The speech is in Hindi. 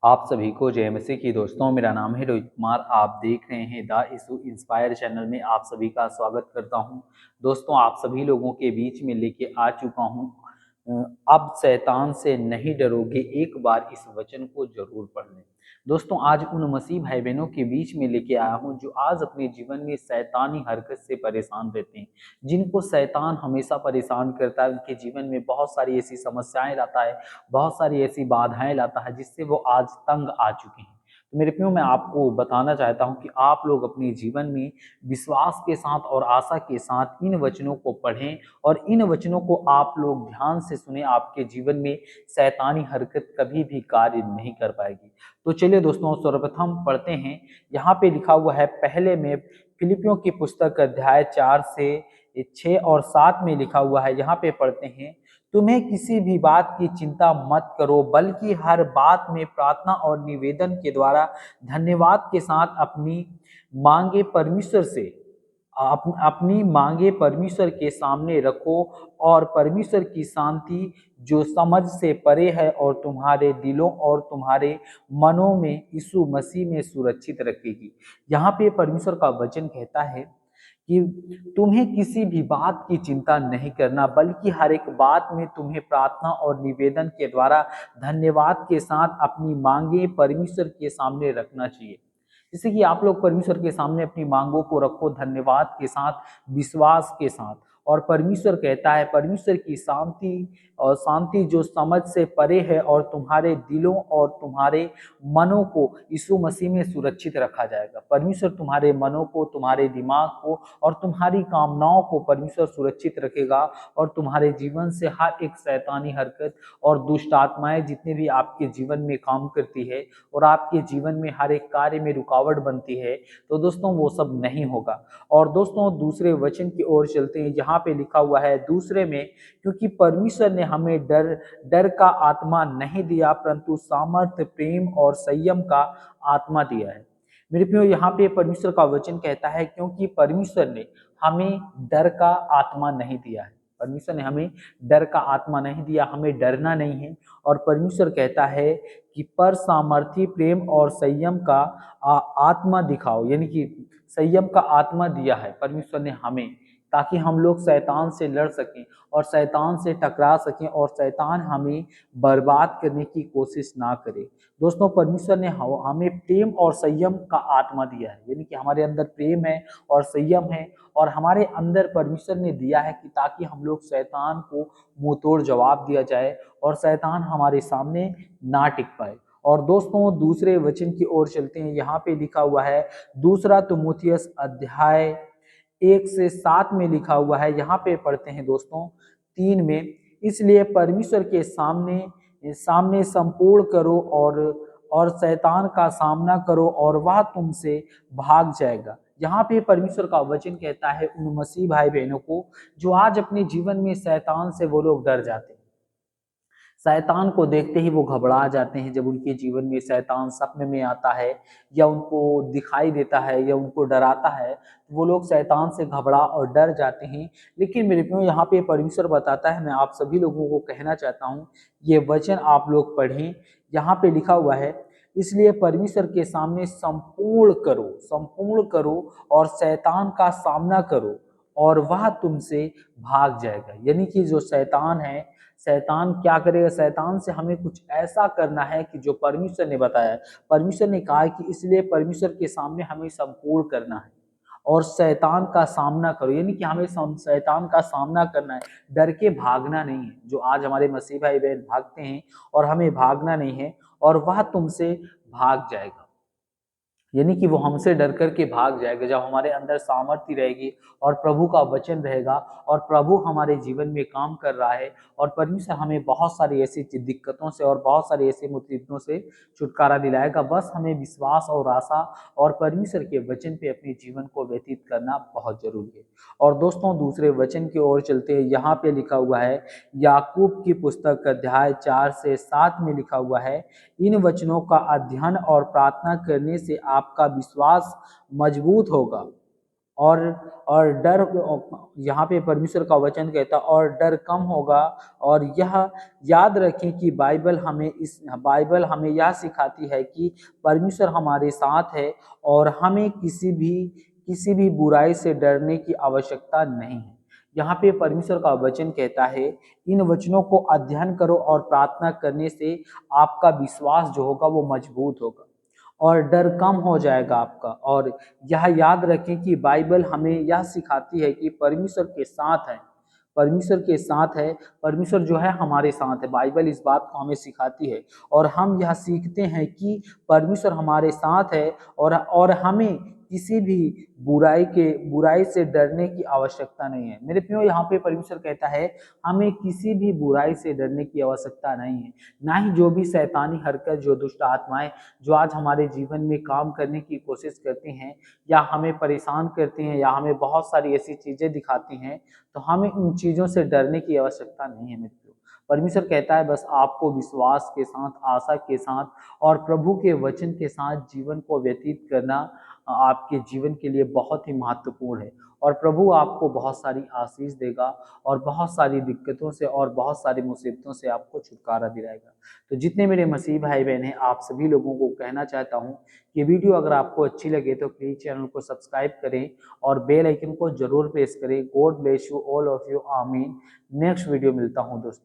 आप सभी को जय मसीह की। दोस्तों, मेरा नाम है रोहित कुमार। आप देख रहे हैं द इशू इंस्पायर चैनल में आप सभी का स्वागत करता हूं। दोस्तों, आप सभी लोगों के बीच में लेके आ चुका हूं अब शैतान से नहीं डरोगे, एक बार इस वचन को जरूर पढ़ लें। दोस्तों, आज उन मसीह भाई बहनों के बीच में लेके आया हूं जो आज अपने जीवन में शैतानी हरकत से परेशान रहते हैं, जिनको शैतान हमेशा परेशान करता है। उनके जीवन में बहुत सारी ऐसी समस्याएं लाता है, बहुत सारी ऐसी बाधाएं लाता है, जिससे वो आज तंग आ चुके हैं। तो मेरे प्रियो, मैं आपको बताना चाहता हूं कि आप लोग अपने जीवन में विश्वास के साथ और आशा के साथ इन वचनों को पढ़ें और इन वचनों को आप लोग ध्यान से सुने। आपके जीवन में शैतानी हरकत कभी भी कार्य नहीं कर पाएगी। तो चलिए दोस्तों, सर्वप्रथम पढ़ते हैं। यहाँ पे लिखा हुआ है पहले में फिलिपियों की पुस्तक अध्याय 4 से 6 और 7 में लिखा हुआ है। यहाँ पे पढ़ते हैं, तुम्हें किसी भी बात की चिंता मत करो, बल्कि हर बात में प्रार्थना और निवेदन के द्वारा धन्यवाद के साथ मांगे परमेश्वर से अपनी मांगे परमेश्वर के सामने रखो, और परमेश्वर की शांति जो समझ से परे है और तुम्हारे दिलों और तुम्हारे मनों में यीशु मसीह में सुरक्षित रखेगी। यहाँ पे परमेश्वर का वचन कहता है कि तुम्हें किसी भी बात की चिंता नहीं करना, बल्कि हर एक बात में तुम्हें प्रार्थना और निवेदन के द्वारा धन्यवाद के साथ अपनी मांगे परमेश्वर के सामने रखना चाहिए। जैसे कि आप लोग परमेश्वर के सामने अपनी मांगों को रखो धन्यवाद के साथ, विश्वास के साथ। और परमेश्वर कहता है, परमेश्वर की शांति जो समझ से परे है और तुम्हारे दिलों और तुम्हारे मनों को यीशु मसीह में सुरक्षित रखा जाएगा। परमेश्वर तुम्हारे मनों को, तुम्हारे दिमाग को और तुम्हारी कामनाओं को परमेश्वर सुरक्षित रखेगा, और तुम्हारे जीवन से हर एक शैतानी हरकत और दुष्ट आत्माएं जितने भी आपके जीवन में काम करती है और आपके जीवन में हर एक कार्य में रुकावट बनती है, तो दोस्तों वो सब नहीं होगा। और दोस्तों, दूसरे वचन की ओर चलते हैं। यहाँ पे लिखा हुआ है दूसरे में, क्योंकि परमेश्वर ने हमें डर का आत्मा नहीं दिया, परंतु सामर्थ्य, प्रेम और संयम का आत्मा दिया है। मेरे प्रियो, यहाँ पे परमेश्वर का वचन कहता है, क्योंकि परमेश्वर ने हमें डर का आत्मा नहीं दिया है। परमेश्वर ने हमें डर का आत्मा नहीं दिया, हमें डरना नहीं है। और परमेश्वर कहता है कि पर सामर्थी, प्रेम और संयम का आत्मा दिखाओ, यानी कि संयम का आत्मा दिया है परमेश्वर ने हमें, ताकि हम लोग शैतान से लड़ सकें और शैतान से टकरा सकें और शैतान हमें बर्बाद करने की कोशिश ना करे। दोस्तों, परमेश्वर ने हमें प्रेम और संयम का आत्मा दिया है, यानी कि हमारे अंदर प्रेम है और संयम है, और हमारे अंदर परमेश्वर ने दिया है कि ताकि हम लोग शैतान को मुंह तोड़ जवाब दिया जाए और शैतान हमारे सामने ना टिक पाए। और दोस्तों, दूसरे वचन की ओर चलते हैं। यहाँ पे लिखा हुआ है दूसरा तिमुथियुस अध्याय 1 से 7 में लिखा हुआ है। यहाँ पे पढ़ते हैं दोस्तों 3 में, इसलिए परमेश्वर के सामने सामने संपूर्ण करो और शैतान का सामना करो और वह तुमसे भाग जाएगा। यहाँ पे परमेश्वर का वचन कहता है उन मसीह भाई बहनों को जो आज अपने जीवन में शैतान से वो लोग डर जाते हैं, शैतान को देखते ही वो घबरा जाते हैं। जब उनके जीवन में शैतान सपने में आता है या उनको दिखाई देता है या उनको डराता है, तो वो लोग शैतान से घबरा और डर जाते हैं। लेकिन मेरे प्रियो, यहाँ पे परमेश्वर बताता है, मैं आप सभी लोगों को कहना चाहता हूँ, ये वचन आप लोग पढ़ें। यहाँ पे लिखा हुआ है, इसलिए परमेश्वर के सामने संपूर्ण करो और शैतान का सामना करो और वह तुमसे भाग जाएगा। यानी कि जो शैतान है, शैतान क्या करेगा? शैतान से हमें कुछ ऐसा करना है कि जो परमेश्वर ने बताया। परमेश्वर ने कहा कि इसलिए परमेश्वर के सामने हमें संपूर्ण करना है और शैतान का सामना करो, यानी कि हमें शैतान का सामना करना है, डर के भागना नहीं है। जो आज हमारे मसीह भाई बहन भागते हैं, और हमें भागना नहीं है, और वह तुमसे भाग जाएगा, यानी कि वो हमसे डर करके भाग जाएगा। जब हमारे अंदर सामर्थ्य रहेगी और प्रभु का वचन रहेगा और प्रभु हमारे जीवन में काम कर रहा है, और परमेश्वर हमें बहुत सारी ऐसी दिक्कतों से और बहुत सारी ऐसी मुसीबतों से छुटकारा दिलाएगा। बस हमें विश्वास और आशा और परमेश्वर के वचन पे अपने जीवन को व्यतीत करना बहुत जरूरी है। और दोस्तों, दूसरे वचन की ओर चलते हैं। यहाँ पे लिखा हुआ है याकूब की पुस्तक अध्याय 4 से 7 में लिखा हुआ है, इन वचनों का अध्ययन और प्रार्थना करने से आपका विश्वास मजबूत होगा और और डर, यहाँ पे परमेश्वर का वचन कहता है और डर कम होगा। और यह याद रखें कि बाइबल हमें यह सिखाती है कि परमेश्वर हमारे साथ है और हमें किसी भी बुराई से डरने की आवश्यकता नहीं है। यहाँ पे परमेश्वर का वचन कहता है, इन वचनों को अध्ययन करो और प्रार्थना करने से आपका विश्वास जो होगा वो मजबूत होगा और डर कम हो जाएगा आपका। और यह याद रखें कि बाइबल हमें यह सिखाती है कि परमेश्वर के साथ है, परमेश्वर के साथ है, परमेश्वर जो है हमारे साथ है। बाइबल इस बात को हमें सिखाती है और हम यह सीखते हैं कि परमेश्वर हमारे साथ है और हमें किसी भी बुराई से डरने की आवश्यकता नहीं है। मेरे प्रियो, यहाँ पे परमेश्वर कहता है हमें किसी भी बुराई से डरने की आवश्यकता नहीं है, ना ही जो भी शैतानी हरकत, जो दुष्ट आत्माएं जो आज हमारे जीवन में काम करने की कोशिश करती हैं या हमें परेशान करती हैं या हमें बहुत सारी ऐसी चीजें दिखाती हैं, तो हमें उन चीजों से डरने की आवश्यकता नहीं है मित्रों। परमेश्वर कहता है बस आपको विश्वास के साथ, आशा के साथ और प्रभु के वचन के साथ जीवन को व्यतीत करना आपके जीवन के लिए बहुत ही महत्वपूर्ण है। और प्रभु आपको बहुत सारी आशीष देगा और बहुत सारी दिक्कतों से और बहुत सारी मुसीबतों से आपको छुटकारा दिलाएगा। तो जितने मेरे मसीह भाई बहन हैं, आप सभी लोगों को कहना चाहता हूँ कि वीडियो अगर आपको अच्छी लगे तो प्लीज चैनल को सब्सक्राइब करें और बेल आइकन को जरूर प्रेस करें। God bless you all of you, आमीन। नेक्स्ट वीडियो मिलता हूँ दोस्तों।